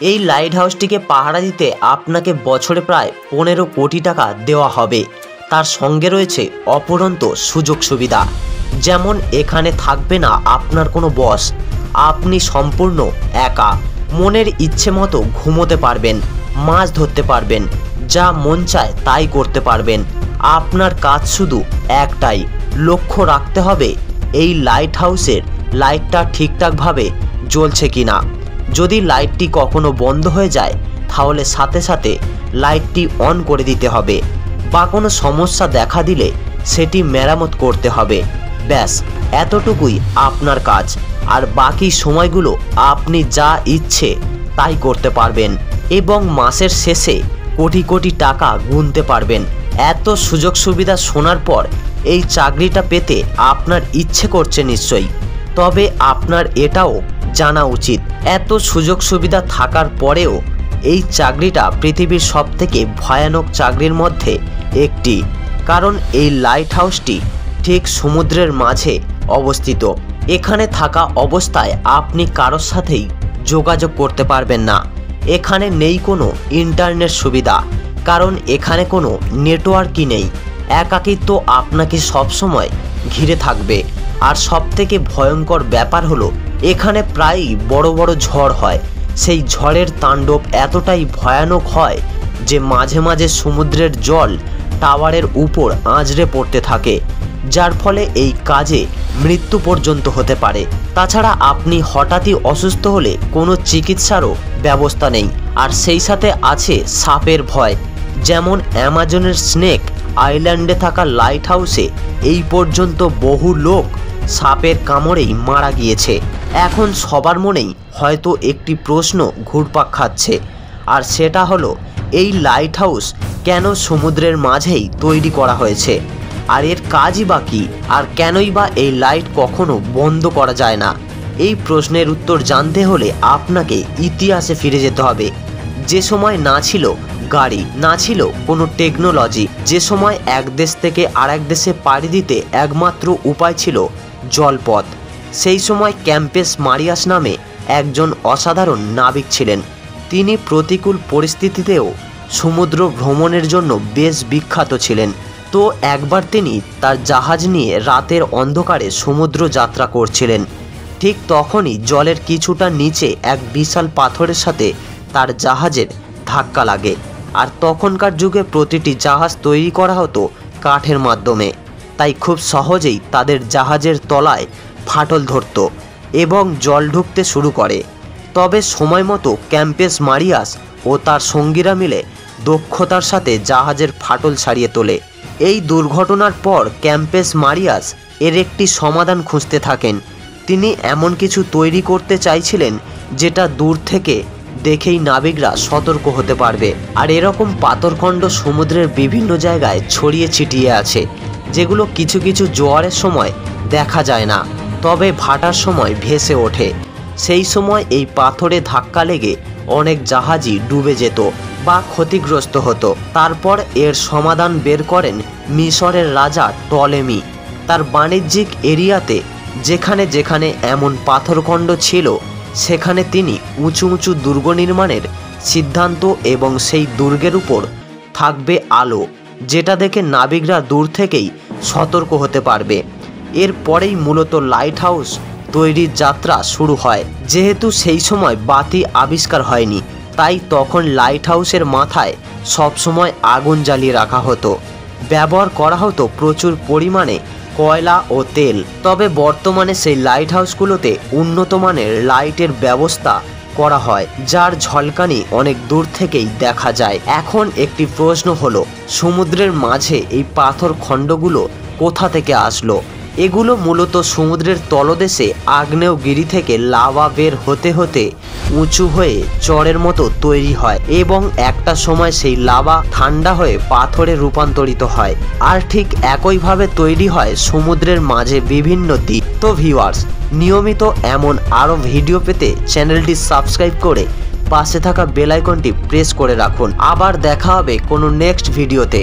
এই লাইট হাউসটিকে পাহারা দিতে আপনাকে বছরে প্রায় 15 কোটি টাকা দেওয়া হবে। তার সঙ্গে রয়েছে অপরন্ত সুযোগ সুবিধা, যেমন এখানে থাকবে না আপনার কোনো বস, আপনি সম্পূর্ণ একা, মনের ইচ্ছে মতো ঘুমোতে পারবেন, মাছ ধরতে পারবেন, যা মন চায় তাই করতে পারবেন। আপনার কাজ শুধু একটাই, লক্ষ্য রাখতে হবে এই লাইট হাউসের লাইটটা ঠিকঠাকভাবে জ্বলছে কিনা। যদি লাইটটি কখনো বন্ধ হয়ে যায় তাহলে সাথে সাথে লাইটটি অন করে দিতে হবে, বা কোনো সমস্যা দেখা দিলে সেটি মেরামত করতে হবে। ব্যাস এতটুকুই আপনার কাজ, আর বাকি সময়গুলো আপনি যা ইচ্ছে তাই করতে পারবেন এবং মাসের শেষে কোটি কোটি টাকা গুনতে পারবেন। এত সুযোগ সুবিধা শোনার পর এই চাকরিটা পেতে আপনার ইচ্ছে করছে নিশ্চয়ই। তবে আপনার এটাও জানা উচিত, এত সুযোগ সুবিধা থাকার পরেও এই চাকরিটা পৃথিবীর সবথেকে ভয়ানক চাকরির মধ্যে একটি, কারণ এই লাইট হাউসটি ঠিক সমুদ্রের মাঝে অবস্থিত। এখানে থাকা অবস্থায় আপনি কারোর সাথেই যোগাযোগ করতে পারবেন না। এখানে নেই কোনো ইন্টারনেট সুবিধা, কারণ এখানে কোনো নেটওয়ার্কই নেই। একাকিত্ব আপনাকে সবসময় ঘিরে থাকবে। আর সবথেকে ভয়ঙ্কর ব্যাপার হলো এখানে প্রায়ই বড় বড় ঝড় হয়। সেই ঝড়ের তাণ্ডব এতটাই ভয়ানক হয় যে মাঝে মাঝে সমুদ্রের জল টাওয়ারের উপর আঁচড়ে পড়তে থাকে, যার ফলে এই কাজে মৃত্যু পর্যন্ত হতে পারে। তাছাড়া আপনি হঠাৎই অসুস্থ হলে কোনো চিকিৎসারও ব্যবস্থা নেই। আর সেই সাথে আছে সাপের ভয়, যেমন অ্যামাজনের স্নেক আইল্যান্ডে থাকা লাইট হাউসে এই পর্যন্ত বহু লোক সাপের কামড়েই মারা গিয়েছে। এখন সবার মনেই হয়তো একটি প্রশ্ন ঘুরপাক খাচ্ছে, আর সেটা হলো এই লাইট হাউস কেন সমুদ্রের মাঝেই তৈরি করা হয়েছে, আর এর কাজই বা কী, আর কেনই বা এই লাইট কখনো বন্ধ করা যায় না। এই প্রশ্নের উত্তর জানতে হলে আপনাকে ইতিহাসে ফিরে যেতে হবে, যে সময় না ছিল গাড়ি, না ছিল কোনো টেকনোলজি, যে সময় এক দেশ থেকে আরেক দেশে পাড়ি দিতে একমাত্র উপায় ছিল জলপথ। সেই সময় ক্যাম্পেস মারিয়াস নামে একজন অসাধারণ নাবিক ছিলেন। তিনি প্রতিকূল পরিস্থিতিতেও সমুদ্র ভ্রমণের জন্য বেশ বিখ্যাত ছিলেন। তো একবার তিনি তার জাহাজ নিয়ে রাতের অন্ধকারে সমুদ্র যাত্রা করছিলেন। ঠিক তখনই জলের কিছুটা নিচে এক বিশাল পাথরের সাথে তার জাহাজের ধাক্কা লাগে। আর তখনকার যুগে প্রতিটি জাহাজ তৈরি করা হতো কাঠের মাধ্যমে, তাই খুব সহজেই তাদের জাহাজের তলায় ফাটল ধরত এবং জল ঢুকতে শুরু করে। তবে সময় মতো ক্যাম্পেস মারিয়াস ও তার সঙ্গীরা মিলে দক্ষতার সাথে জাহাজের ফাটল সারিয়ে তোলে। এই দুর্ঘটনার পর ক্যাম্পেস মারিয়াস এর একটি সমাধান খুঁজতে থাকেন। তিনি এমন কিছু তৈরি করতে চাইছিলেন যেটা দূর থেকে দেখেই নাবিকরা সতর্ক হতে পারবে। আর এরকম পাথরখণ্ড সমুদ্রের বিভিন্ন জায়গায় ছড়িয়ে ছিটিয়ে আছে, যেগুলো কিছু কিছু জোয়ারের সময় দেখা যায় না, তবে ভাটার সময় ভেসে ওঠে। সেই সময় এই পাথরে ধাক্কা লেগে অনেক জাহাজই ডুবে যেত বা ক্ষতিগ্রস্ত হতো। তারপর এর সমাধান বের করেন মিশরের রাজা টলেমি। তার বাণিজ্যিক এরিয়াতে যেখানে যেখানে এমন পাথরখণ্ড ছিল সেখানে তিনি উঁচু উঁচু দুর্গ নির্মাণের সিদ্ধান্ত, এবং সেই দুর্গের উপর থাকবে আলো, যেটা দেখে নাবিকরা দূর থেকেই সতর্ক হতে পারবে। এরপরেই মূলত লাইট হাউস তৈরির যাত্রা শুরু হয়। যেহেতু সেই সময় বাতি আবিষ্কার হয়নি, তাই তখন লাইট হাউসের মাথায় সবসময় আগুন জ্বালিয়ে রাখা হতো। ব্যবহার করা হতো প্রচুর পরিমাণে কয়লা ও তেল। তবে বর্তমানে সেই লাইট হাউসগুলোতে উন্নত মানের লাইটের ব্যবস্থা করা হয়, যার ঝলকানি অনেক দূর থেকেই দেখা যায়। এখন একটি প্রশ্ন হলো, সমুদ্রের মাঝে এই পাথর খণ্ডগুলো কোথা থেকে আসলো? এগুলো মূলত সমুদ্রের তলদেশে আগ্নেয়গিরি থেকে লাভা বের হতে হতে উঁচু হয়ে চরের মতো তৈরি হয়, এবং একটা সময় সেই লাভা ঠান্ডা হয়ে পাথরে রূপান্তরিত হয়। আর ঠিক একইভাবে তৈরি হয় সমুদ্রের মাঝে বিভিন্ন দ্বীপ। তো ভিউয়ার্স, নিয়মিত এমন আরও ভিডিও পেতে চ্যানেলটি সাবস্ক্রাইব করে পাশে থাকা বেল আইকনটি প্রেস করে রাখুন। আবার দেখা হবে কোনো নেক্সট ভিডিওতে।